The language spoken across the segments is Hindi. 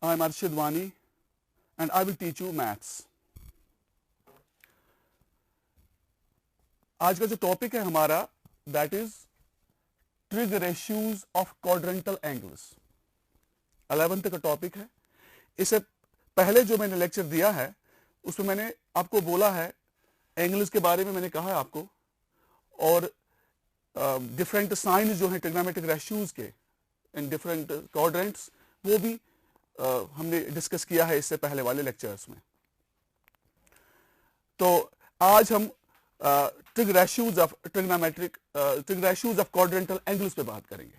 I am Arshid Wani and I will teach you maths. आज का जो टॉपिक है हमारा that is trig ratios of quadrantal angles. 11th का टॉपिक है. इससे पहले जो मैंने लेक्चर दिया है उसमें मैंने आपको बोला है एंगल्स के बारे में, मैंने कहा है आपको, और डिफरेंट साइन जो है ट्रिग्नोमेट्रिक रेशियोज के इन डिफरेंट क्वाड्रेंट्स वो भी हमने डिस्कस किया है इससे पहले वाले लेक्चर्स में. तो आज हम trig ratios of trig ratios of quadrantal angles पे बात करेंगे.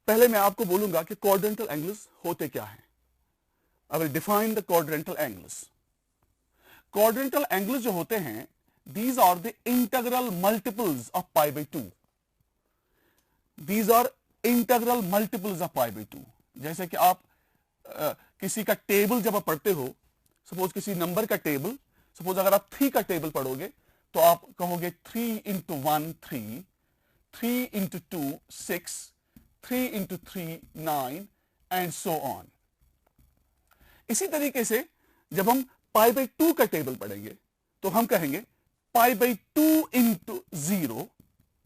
पहले मैं आपको बोलूंगा कि क्वाड्रेंटल एंगल्स होते क्या हैं. I will define the quadrantal angles. Quadrantal angles जो होते हैं these are the integral multiples of pi by 2. These are integral multiples of pi by 2. जैसे कि आप किसी का टेबल जब आप पढ़ते हो, सपोज किसी नंबर का टेबल, सपोज अगर आप 3 का टेबल पढ़ोगे तो आप कहोगे 3 into 1 3, 3 into 2 6, 3 into 3 9 and so on. इसी तरीके से जब हम pi by 2 का टेबल पढ़ेंगे तो हम कहेंगे pi by 2 into 0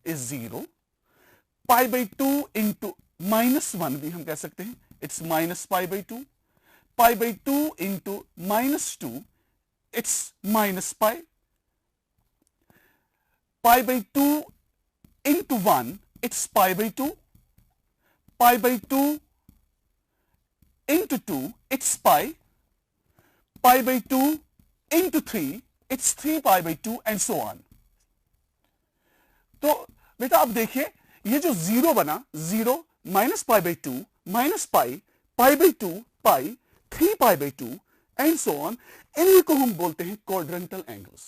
is 0. Pi by 2 into minus 1 भी हम कह सकते हैं, it's minus pi by 2. Pi by 2 into minus 2, it's minus pi. Pi by 2 into 1, it's pi by 2. Pi by 2 into 2, it's pi. Pi by 2 into 3, it's 3 pi by 2 and so on. तो बेटा आप देखिए ये जो जीरो बना, 0 minus pi by 2 minus pi, pi by 2 pi, 3 pi by 2 and so on, इन्हीं को हम बोलते हैं क्वाड्रेंटल एंगल्स.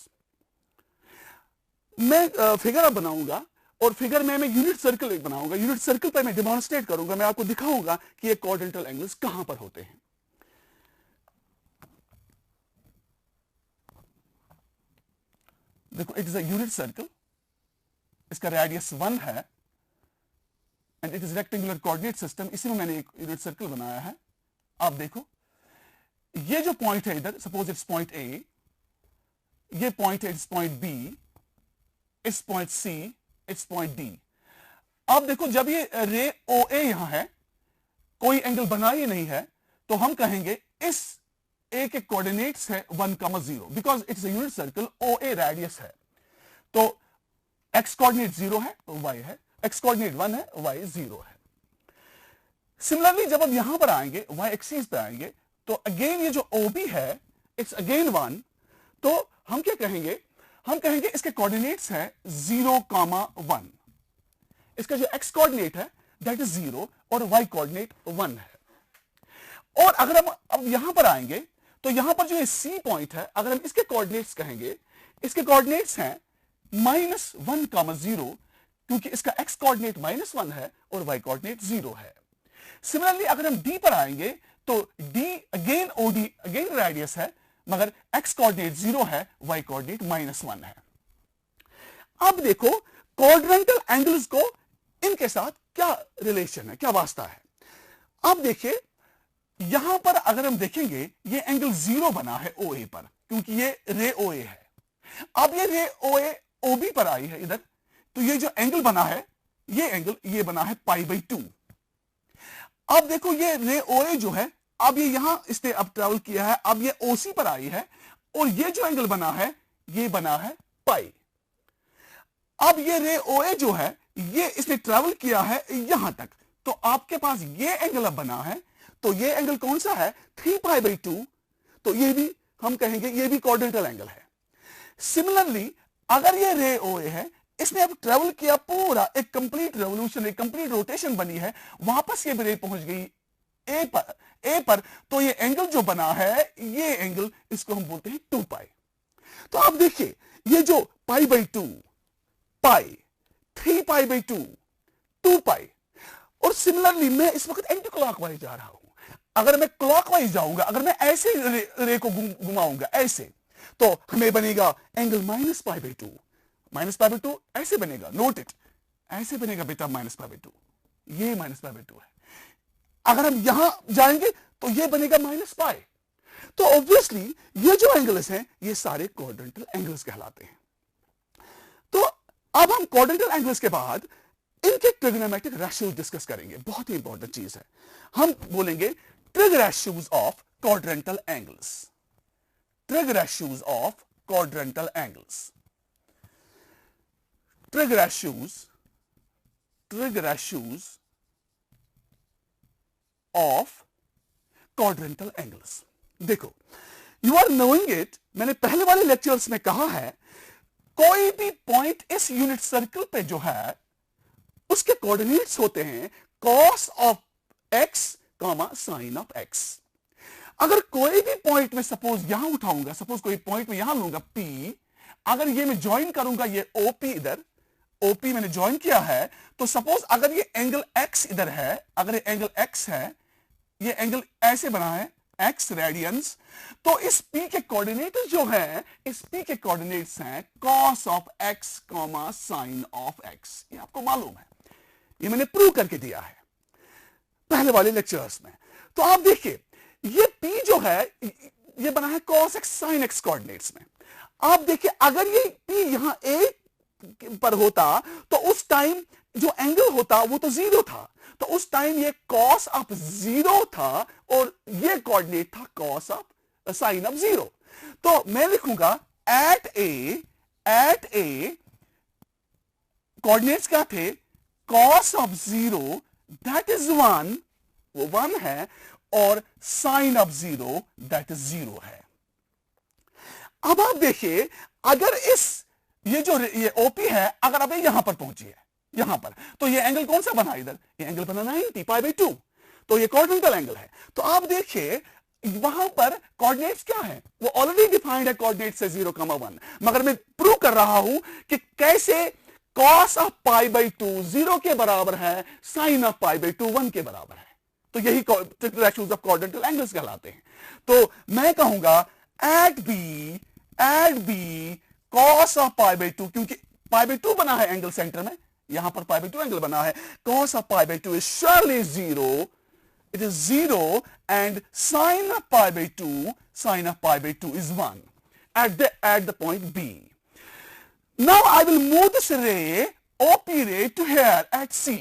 मैं फिगर अब बनाऊंगा और फिगर में मैं यूनिट सर्कल एक बनाऊंगा. यूनिट सर्कल पर मैं डेमोन्स्ट्रेट करूंगा, मैं आपको दिखाऊंगा कि ये क्वाड्रेंटल एंगल्स कहां पर होते हैं. देखो, it is a unit circle, इसका रेडियस 1 है and it is rectangular coordinate system. इसी में मैंने एक यूनिट सर्कल बनाया है. आप देखो ये जो पॉइंट है इधर, सपोज इट्स पॉइंट ए, ये पॉइंट है it's point B, it's point C, it's point D. अब देखो जब ये रे ओ ए यहां है, कोई एंगल बना ही नहीं है, तो हम कहेंगे इस ए के कोऑर्डिनेट्स है 1, 0 because it's a unit circle. O A radius है, तो एक्स कोऑर्डिनेट 0 है, वाई है, एक्स कोऑर्डिनेट 1 है, वाई 0 है. सिमिलरली जब हम यहां पर आएंगे, वाई एक्सिस पे आएंगे, तो अगेन ये जो ओ बी है इट्स अगेन 1. तो हम क्या कहेंगे, हम कहेंगे इसके कोऑर्डिनेट्स है 0, 1. इसका जो एक्स कोऑर्डिनेट है दैट इज 0 और वाई कोऑर्डिनेट 1 है. और अगर हम अब यहां पर आएंगे तो यहां पर जो ये सी पॉइंट है, अगर हम इसके कोऑर्डिनेट्स कहेंगे, इसके कोऑर्डिनेट्स हैं -1, 0 क्योंकि इसका एक्स कोऑर्डिनेट -1 है और वाई कोऑर्डिनेट 0 है. सिमिलरली अगर हम डी पर आएंगे तो D again OD again radius है, मगर एक्स कोऑर्डिनेट 0 है, वाई कोऑर्डिनेट -1 है. अब देखो क्वाड्रेंटल एंगल्स को इनके साथ क्या रिलेशन है, क्या वास्ता है. अब देखिए यहां पर अगर हम देखेंगे ये एंगल 0 बना है ओ ए पर, क्योंकि ये रे ओ ए है. अब ये रे ओ ए ओ बी पर आई है इधर, तो ये जो एंगल बना है, ये एंगल ये बना है पाई बाई 2. अब देखो ये रे ओ ए जो है, अब ये यहां इसने अब ट्रेवल किया है, अब ये ओ सी पर आई है और ये जो एंगल बना है ये बना है पाई. अब ये रे ओ ए जो है ये इसने ट्रेवल किया है यहां तक, तो आपके पास ये एंगल अब बना है. तो ये एंगल कौन सा है, 3 पाई बाई 2. तो ये भी हम कहेंगे ये भी क्वाड्रेंटल एंगल है. सिमिलरली अगर ये रे ओ ए है, इसने अब ट्रेवल किया पूरा एक कंप्लीट रेवोल्यूशन, एक कंप्लीट रोटेशन बनी है, वापस ये रे पहुंच गई ए पर, तो ये एंगल जो बना है ये एंगल, इसको हम बोलते हैं 2 पाई. तो आप देखिए ये जो पाई बाई 2, पाई, 3 पाई बाई 2, 2 पाई. और सिमिलरली मैं इस वक्त एंटी क्लॉकवाइज जा रहा हूं. अगर मैं क्लॉकवाइज जाऊंगा, अगर मैं ऐसे रे को घुमाऊंगा ऐसे, तो हमें बनेगा एंगल -π/2. -π/2 ऐसे बनेगा, नोट इट, ऐसे बनेगा बेटा -π/2. ये -π/2 है. अगर हम यहां जाएंगे तो ये बनेगा माइनस पाई। तो ऑब्वियसली ये जो एंगल्स हैं ये सारे क्वाड्रेंटल एंगल्स कहलाते हैं। तो अब हम क्वाड्रेंटल एंगल्स के बाद इनके ट्रिग्नोमेट्रिक रेशियोज डिस्कस करेंगे, बहुत ही इंपॉर्टेंट चीज है। हम बोलेंगे trig ratios of quadrantal angles, trig ratios of quadrantal angles, trig ratios of quadrantal angles. देखो, यू आर नोइंग इट, मैंने पहले वाले लेक्चर्स में कहा है, कोई भी पॉइंट इस यूनिट सर्कल पे जो है उसके कोऑर्डिनेट्स होते हैं cos of x, sin of x। अगर कोई भी पॉइंट में सपोज यहां उठाऊंगा, सपोज कोई पॉइंट में यहां लूंगा P, अगर ये मैं ज्वाइन करूंगा ये OP, इधर OP मैंने ज्वाइन किया है, तो सपोज अगर ये एंगल x इधर है, अगर ये एंगल x है, ये एंगल ऐसे बना है x रेडियंस, तो इस P के कोऑर्डिनेट जो है, इस P के कोऑर्डिनेट्स हैं cos of x, sin of x। ये आपको मालूम है, ये मैंने प्रूव करके दिया है पहले वाले लेक्चर्स में। तो आप देखिए ये P जो है ये बना है cos x sin x coordinates में। आप देखिए अगर ये P यहां A पर होता तो उस टाइम जो एंगल होता वो तो 0 था, तो उस टाइम ये cos ऑफ 0 था और ये कोऑर्डिनेट था cos ऑफ sin ऑफ 0। तो मैं लिखूंगा एट ए कोऑर्डिनेट्स क्या थे, cos ऑफ 0 दैट इज 1, वो 1 है, और sin ऑफ 0 दैट इज 0 है। अब आप देखिए अगर ये OP है, अगर आप यहां पर पहुंचिए यहां पर, तो ये एंगल कौन सा बना इधर, ये एंगल बना 90 π/2, तो ये क्वाड्रेंटल एंगल है। तो आप देखिए वहां पर कोऑर्डिनेट्स क्या है, वो ऑलरेडी डिफाइंड है कोऑर्डिनेट से 0,1, मगर मैं प्रूव कर रहा हूं कि कैसे cos ऑफ π/2 0 के बराबर है, sin ऑफ π/2 1 के बराबर है। तो यही रेशियोज ऑफ क्वाड्रेंटल एंगल्स कहलाते हैं। तो मैं कहूंगा एट बी cos ऑफ π/2, क्योंकि π/2 बना है एंगल सेंटर में, यहां पर π/2 एंगल बना है, cos of π/2 is surely 0, it is 0, and sin of π/2 is 1 at the point B. Now I will move this ray, OP ray, to here at C.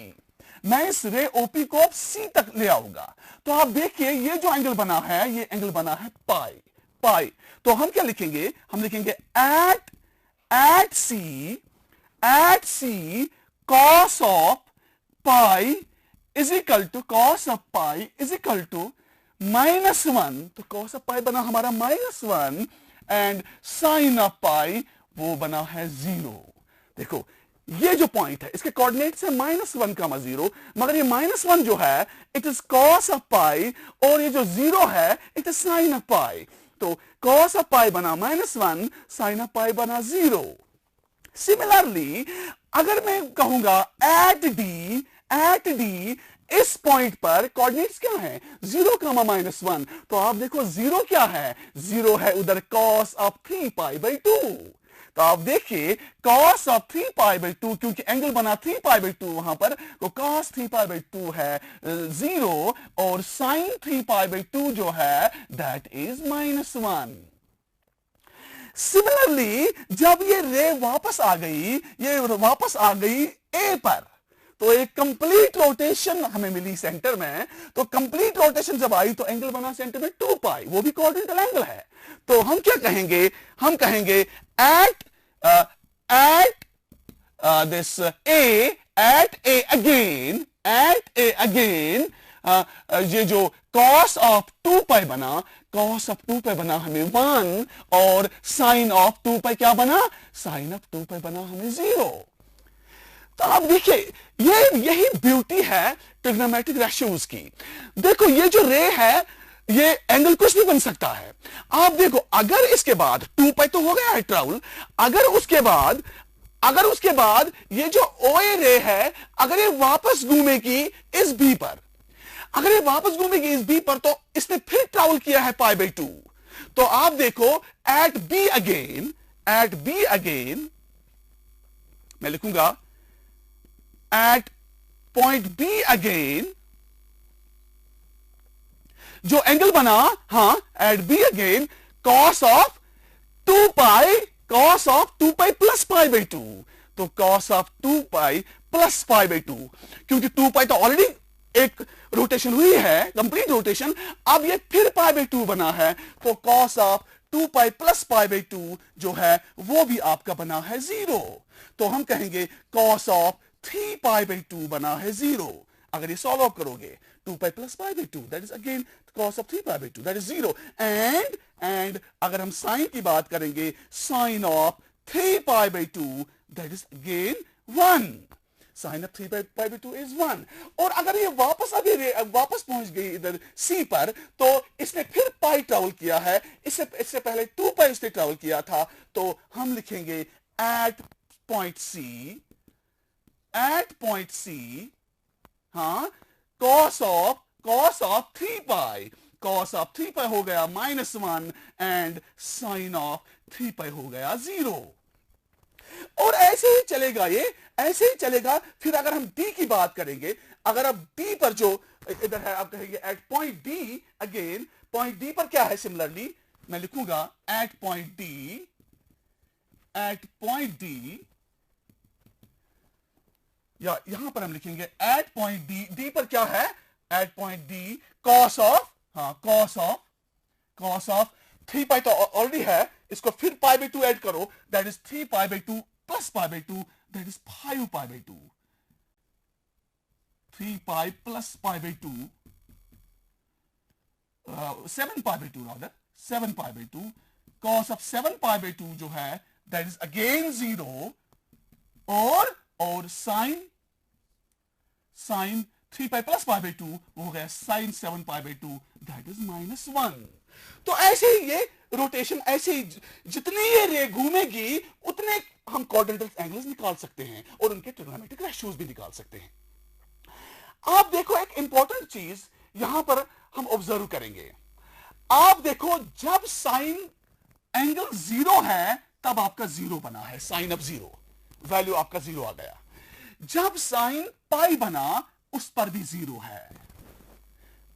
मैं इस रे OP को अब C तक ले आऊंगा। तो आप देखिए ये जो एंगल बना है, ये एंगल बना है पाई। तो हम क्या लिखेंगे, हम लिखेंगे eight C cos of pi is equal to -1, तो cos of pi बना हमारा -1, एंड sin of pi वो बना है 0। देखो ये जो पॉइंट है इसके कोऑर्डिनेट्स है -1, 0, मगर ये -1 जो है इट इज cos ऑफ पाई, और ये जो 0 है इट इज sin ऑफ पाई। तो cos ऑफ पाई बना -1, sin ऑफ पाई बना 0। सिमिलरली अगर मैं कहूंगा एट डी इस पॉइंट पर कोऑर्डिनेट्स क्या है, 0, -1, तो आप देखो 0 क्या है, 0 है उधर cos ऑफ 3 π/2। तो आप देखिए cos ऑफ 3 π/2, क्योंकि एंगल बना 3 π/2 वहां पर, तो cos 3 π/2 है 0, और sin 3 π/2 जो है दैट इज -1। सिमिलरली जब ये रे वापस आ गई ए पर, तो एक कंप्लीट रोटेशन हमें मिली सेंटर में। तो कंप्लीट रोटेशन जब आई तो एंगल बना सेंटर में 2π, वो भी क्वाड्रेंटल एंगल है। तो हम क्या कहेंगे, हम कहेंगे एट दिस ए अगेन ये जो cos ऑफ 2π बना हमें 1, और sin ऑफ 2π क्या बना, sin ऑफ 2π बना हमें 0। तो आप देखिए यही ब्यूटी है ट्रिग्नोमेट्रिक रेशियोज की। देखो ये जो रे है ये एंगल कुछ भी बन सकता है। आप देखो अगर इसके बाद 2π तो हो गया है ट्रैवल, अगर उसके बाद ये जो OA रे है अगर ये वापस घूमेगी इस B पर, अगर ये वापस घूमेगी इस B पर, तो इसने फिर ट्रैवल किया है π/2। तो आप देखो एट B अगेन मैं लिखूंगा at point B again जो एंगल बना, हां, at B again cos of 2 pi, cos of 2 pi plus pi by 2। तो cos of 2 pi plus pi by 2, क्योंकि 2 पाई तो ऑलरेडी एक रोटेशन हुई है, कंप्लीट रोटेशन, अब ये फिर पाई बाई 2 बना है, तो cos of 2 pi plus pi by 2 जो है वो भी आपका बना है 0। तो हम कहेंगे कॉस ऑफ 3 पाई बाई 2 बना है 0। अगर ये सॉल्व आउट करोगे 2 pi plus pi by 2, that is again cos of 3 pi by 2, that is 0। And अगर हम साइन की बात करेंगे, sine of 3 pi by 2 that is again 1। Sine of 3 pi by 2 is 1। और अगर ये वापस पहुंच गई इधर सी पर, तो इसने फिर पाई ट्रेवल किया है, इससे पहले 2 पाई इसने ट्रेवल किया था, तो हम लिखेंगे एट पॉइंट सी, हाँ, cos of 3 pi, cos of 3 पाई हो गया -1 एंड साइन ऑफ 3 पाई हो गया 0। और ऐसे ही चलेगा, ये ऐसे ही चलेगा। फिर अगर हम d की बात करेंगे, अगर आप d पर जो इधर है, आप कहेंगे at point d, again point d पर क्या है, सिमिलरली मैं लिखूंगा एट पॉइंट d, या यहां पर हम लिखेंगे एट पॉइंट d पर क्या है, at point d cos of, हाँ, कॉस ऑफ 3 पाई तो ऑलरेडी है, इसको फिर पाई बाई 2 ऐड करो, that is 3 pi by 2 plus pi by 2, that is 5 pi by 2। 3 pi plus pi by 2, 7 pi by 2 rather, 7 pi by 2, cos of 7 pi by 2 जो है दैट इज अगेन 0, और sine 3 pi plus pi by 2 हो गया sine 7 pi by 2, that is -1। तो ऐसे ही ये रोटेशन, ऐसे ही जितनी ये रे घूमेगी उतने हम क्वाड्रेंटल एंगल्स निकाल सकते हैं और उनके ट्रिग्नोमेट्रिक रेशियोज भी निकाल सकते हैं। आप देखो एक इंपॉर्टेंट चीज यहां पर हम ऑब्जर्व करेंगे। आप देखो जब साइन एंगल 0 है तब आपका 0 बना है, साइन ऑफ 0, वैल्यू आपका 0 आ गया। जब साइन पाई बना उस पर भी 0 है।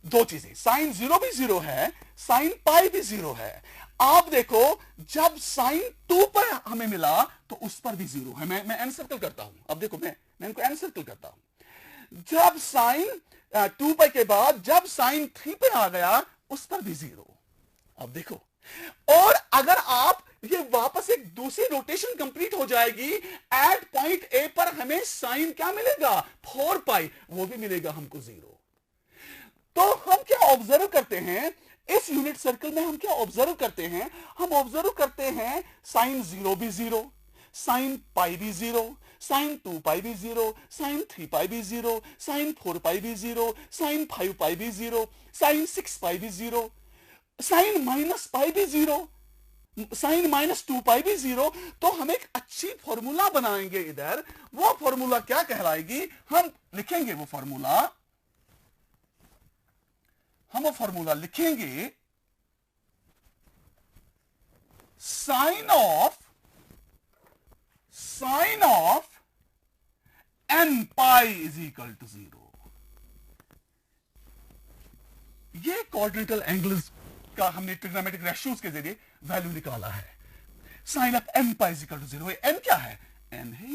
दो चीजें, साइन 0 भी 0 है, साइन पाई भी 0 है। आप देखो जब साइन 2 पर हमें मिला तो उस पर भी 0 है। मैं एन सर्कल करता हूं, अब देखो मैं इनको एन सर्कल करता हूं। जब साइन 2 पाई के बाद जब साइन 3 पे आ गया उस पर भी 0। अब देखो, और अगर आप ये वापस एक दूसरी रोटेशन कंप्लीट हो जाएगी, एट पॉइंट ए पर हमें साइन क्या मिलेगा, 4 पाई, वो भी मिलेगा हमको 0। तो हम क्या ऑब्जर्व करते हैं इस यूनिट सर्कल में, हम क्या ऑब्जर्व करते हैं, हम ऑब्जर्व करते हैं साइन 0 भी 0, साइन पाई भी 0, साइन 2 पाई भी 0, साइन 3 पाई भी 0, साइन 4 पाई भी 0, साइन 5 पाई भी 0, साइन 6 पाई भी 0, साइन माइनस पाई भी 0, साइन -2 पाई भी 0। तो हम एक अच्छी फॉर्मूला बनाएंगे इधर। वो फॉर्मूला क्या कहलाएगी, हम लिखेंगे वो फॉर्मूला, हम वो फॉर्मूला लिखेंगे sine of n pi is equal to 0। ये क्वाड्रेंटल एंगल्स का हमने ट्रिग्नोमेट्रिक रेशियोज के जरिए वैल्यू निकाला है। Sine of n pi is equal to 0। n क्या है, n है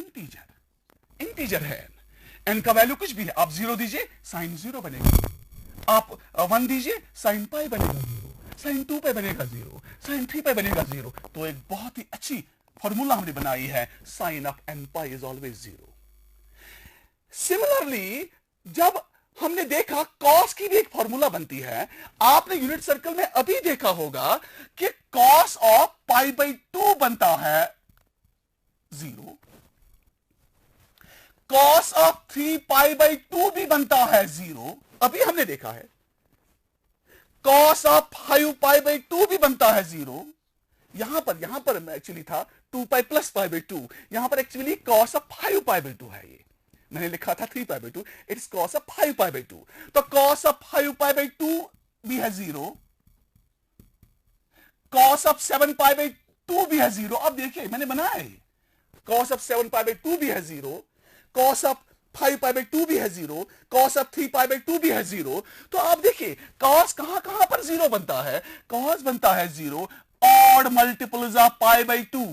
इंटीजर है n का वैल्यू कुछ भी है। आप 0 दीजिए साइन 0 बनेगा, आप 1 दीजिए साइन पाई बनेगा 0, साइन 2 पाई बनेगा 0, साइन 3 पाई बनेगा 0। तो एक बहुत ही अच्छी फॉर्मूला हमने बनाई है, sine of n pi is always 0। Similarly जब हमने देखा कॉस की भी एक फॉर्मूला बनती है, आपने यूनिट सर्कल में अभी देखा होगा कि कॉस ऑफ पाई बाई 2 बनता है 0, कॉस ऑफ 3 पाई बाई 2 भी बनता है 0, अभी हमने देखा है। कॉस ऑफ 5 पाई बाई 2 भी बनता है 0। यहां पर एक्चुअली था 2 पाई प्लस पाई बाई 2, यहां पर actually cos of 5 pi by 2 है। ये मैंने लिखा था 3 pi by 2, it's cos of 5 pi by 2। तो कॉस ऑफ 5 पाई बाई 2 भी है 0, कॉस ऑफ 7 पाई बाई 2 भी है 0। अब देखिए मैंने बनाया है, कॉस ऑफ 7 पाई बाई 2 भी है 0, कॉस ऑफ 5 पाई/2 भी है 0, cos ऑफ 3 पाई/2 भी है 0। तो आप देखिए cos कहां कहां पर 0 बनता है, cos बनता है 0 odd multiples of pi.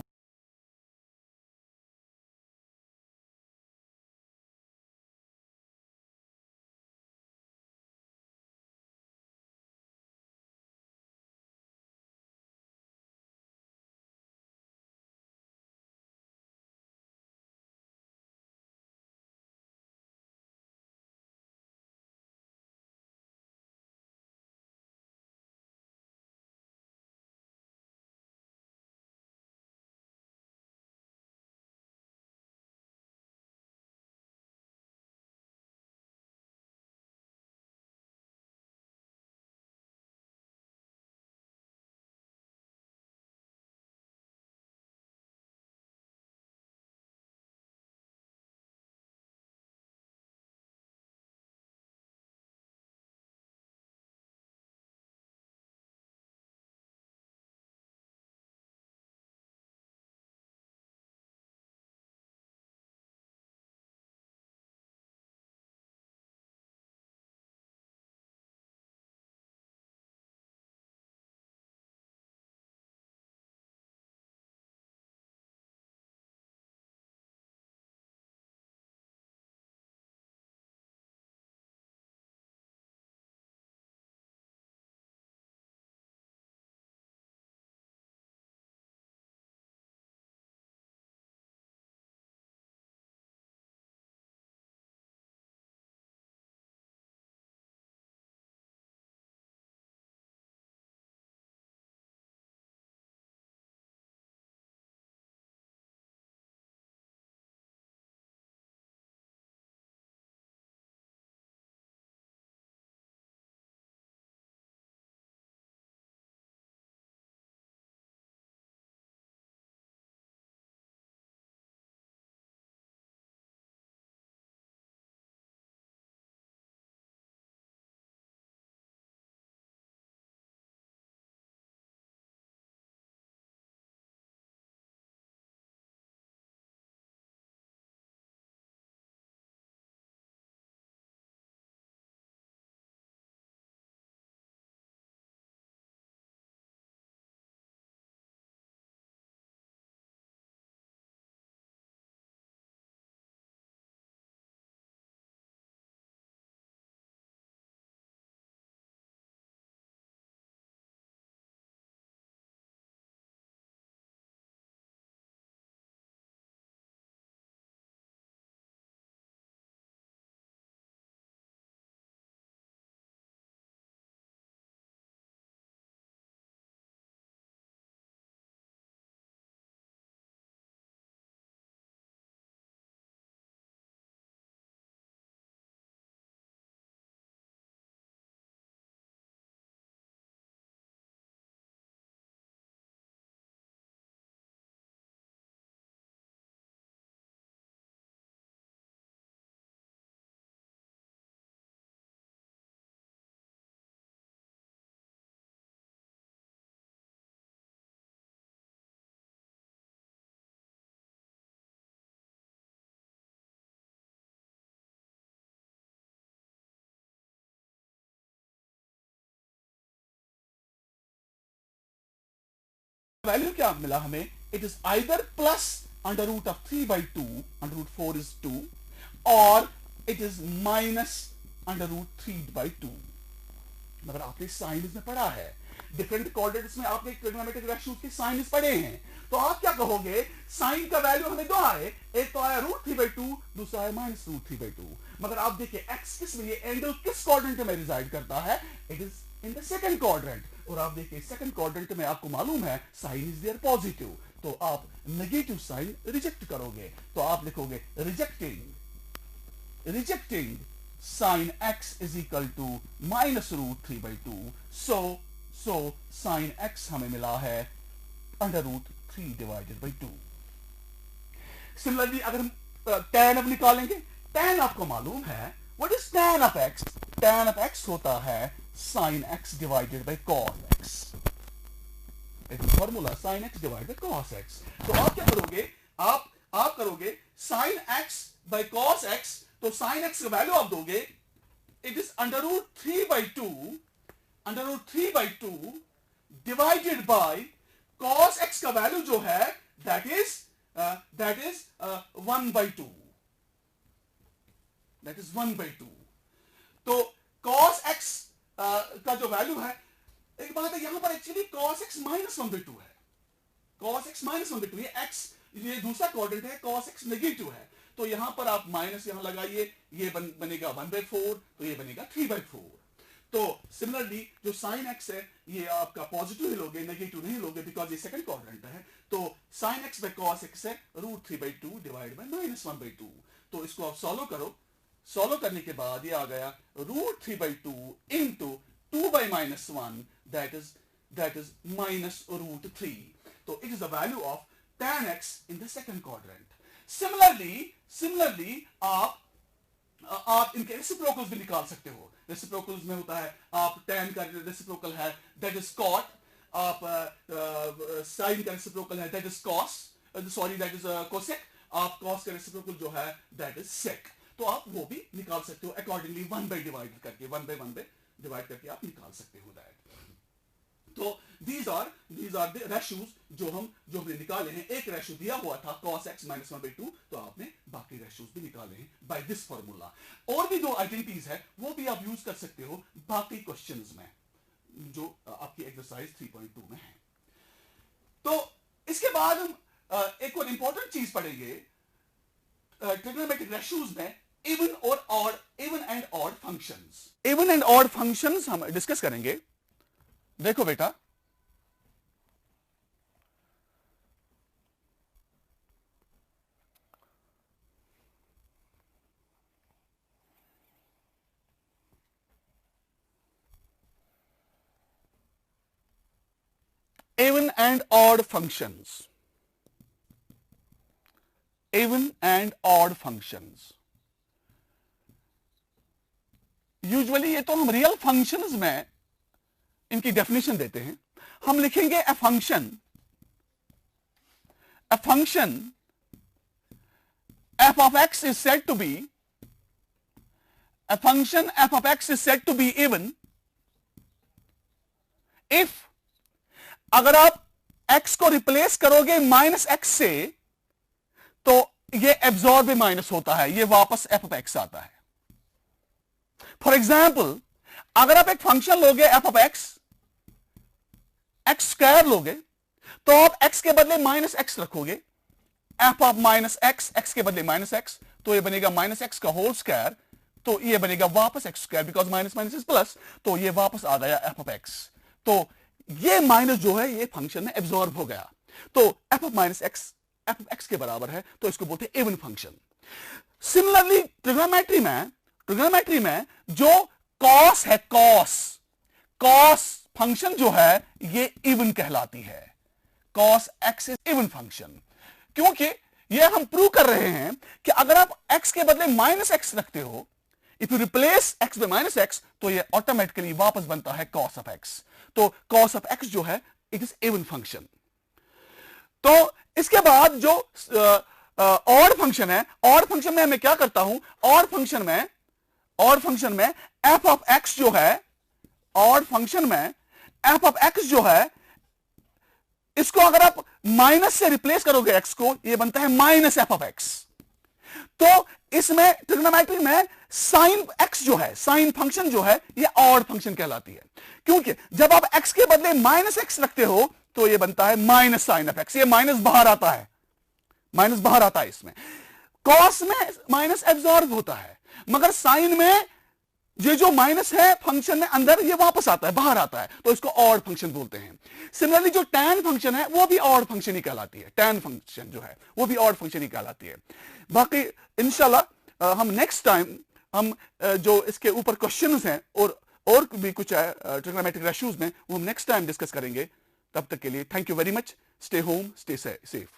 Value क्या मिला हमें, it is either plus under root of 3/2, under root 4 is 2, और it is minus under root 3/2। मगर आपने साइंस में पढ़ा है, डिफरेंट कोऑर्डिनेट्स में आपने ट्रिग्नोमेट्रिक रेशियोज के साइंस पढ़े हैं, तो आप क्या कहोगे, साइन का वैल्यू हमें दो आए, एक तो आया √3/2, दूसरा आया -√3/2। मगर आप देखिए एक्स किस में, ये एंगल किस क्वाड्रेंट में रिजाइड करता है, it is in the second quadrant. और आप देखिए सेकंड क्वाड्रेंट में आपको मालूम है साइन इज देयर पॉजिटिव, तो आप नेगेटिव साइन रिजेक्ट करोगे, तो आप लिखोगे rejecting sin x is equal to -√3/2। so sin x हमें मिला है √3/2। सिमिलरली अगर हम tan अब निकालेंगे, tan आपको मालूम है what is tan of x, tan of x होता है sin x divided by cos x, formula sin x divided by cos x। तो आप क्या करोगे, आप करोगे sin x by cos x तो साइन एक्स का वैल्यू आप दोगे, it is √3/2 divided by cos x का वैल्यू जो है दैट इज 1/2, दैट इज 1/2। तो cos x का जो वैल्यू है, एक बात है यहां पर एक्चुअली cos x -1/2 है, cos x -1/2, ये x ये दूसरा क्वाड्रेंट है, cos x नेगेटिव है, तो यहां पर आप माइनस यहां लगाइए, ये बनेगा 1/4, तो ये बनेगा 3/4। तो सिमिलरली जो साइन x है ये आपका पॉजिटिव ही लोगे, नेगेटिव नहीं लोगे, बिकॉज ये सेकंड क्वाड्रेंट है। तो sine x by cos x है √3/2 डिवाइड बाय -1/2। तो इसको आप सॉल्व करो, सॉल्व करने के बाद ये आ गया √3/2 इंटू 2/-1, दैट इज -√3। तो it is the value of tan x in the second quadrant. Similarly आप इनके रेसिप्रोकल्स भी निकाल सकते हो। रेसिप्रोकल्स में होता है, आप tan का रेसिप्रोकल है दैट इज cot, आप sin का रेसिप्रोकल है that is cos, that is cosec, आप cos का रेसिप्रोकल जो है दैट इज sec। तो आप वो भी निकाल सकते हो अकॉर्डिंगली 1/1 डिवाइड करके आप निकाल सकते हो दैट। तो these are the ratios जो हमने निकाले हैं। एक रेशो दिया हुआ था cos x -1/2, तो आपने बाकी रेशोज भी निकाले हैं बाय दिस फॉर्मूला। और भी दो आइडेंटिटीज है वो भी आप यूज कर सकते हो बाकी क्वेश्चंस में जो आपकी एक्सरसाइज 3.2 में है। तो इसके बाद हम एक और इंपॉर्टेंट चीज पढ़ेंगे ट्रिग्नोमेट्रिक रेशोज में, even and odd functions. Even and odd functions हम डिस्कस करेंगे। देखो बेटा, even and odd functions, even and odd functions। Usually ये तो हम रियल फंक्शंस में इनकी डेफिनेशन देते हैं। हम लिखेंगे a function f of x is said to be even if, अगर आप x को रिप्लेस करोगे -x से तो ये एब्जॉर्ब माइनस होता है, ये वापस f of x आता है। फॉर एग्जाम्पल, अगर आप एक फंक्शन लोगे f of x² लोगे तो आप x के बदले -x रखोगे, f of -x के बदले -x, तो ये बनेगा -x का होल स्क्वायर, तो ये बनेगा वापस x², because minus is plus, तो ये वापस आ गया f of x। तो ये माइनस जो है ये फंक्शन में एब्जॉर्ब हो गया, तो f of x के बराबर है, तो इसको बोलते हैं इवन फंक्शन। सिमिलरली ट्रिग्नोमेट्री में जो cos है, cos फंक्शन जो है ये इवन कहलाती है। cos x is even function, क्योंकि ये हम प्रूव कर रहे हैं कि अगर आप x के बदले -x रखते हो, if you replace x by -x, तो ये ऑटोमेटिकली वापस बनता है cos of x। तो cos of x जो है इट इज इवन फंक्शन। तो इसके बाद जो ऑड फंक्शन है, ऑड फंक्शन में मैं क्या करता हूं, ऑड फंक्शन में f of x जो है, ऑड फंक्शन में f of x जो है, इसको अगर आप माइनस से रिप्लेस करोगे x को, ये बनता है -f of x। तो इसमें ट्रिग्नोमेट्री में साइन x जो है, साइन फंक्शन जो है, ये ऑड फंक्शन कहलाती है, क्योंकि जब आप x के बदले -x रखते हो तो ये बनता है -sin of x। ये माइनस बाहर आता है, इसमें cos में माइनस एब्जॉर्ब होता है, मगर साइन में ये जो माइनस है फंक्शन में अंदर ये वापस आता है, बाहर आता है, तो इसको ऑड फंक्शन बोलते हैं। सिमिलरली जो tan फंक्शन है वो भी ऑड फंक्शन ही कहलाती है, tan फंक्शन जो है वो भी ऑड फंक्शन ही कहलाती है। बाकी इंशाल्लाह हम नेक्स्ट टाइम हम जो इसके ऊपर क्वेश्चंस हैं और भी कुछ है ट्रिग्नोमेट्रिक रेशियोज में, वो हम नेक्स्ट टाइम डिस्कस करेंगे। तब तक के लिए thank you very much. Stay home, stay safe.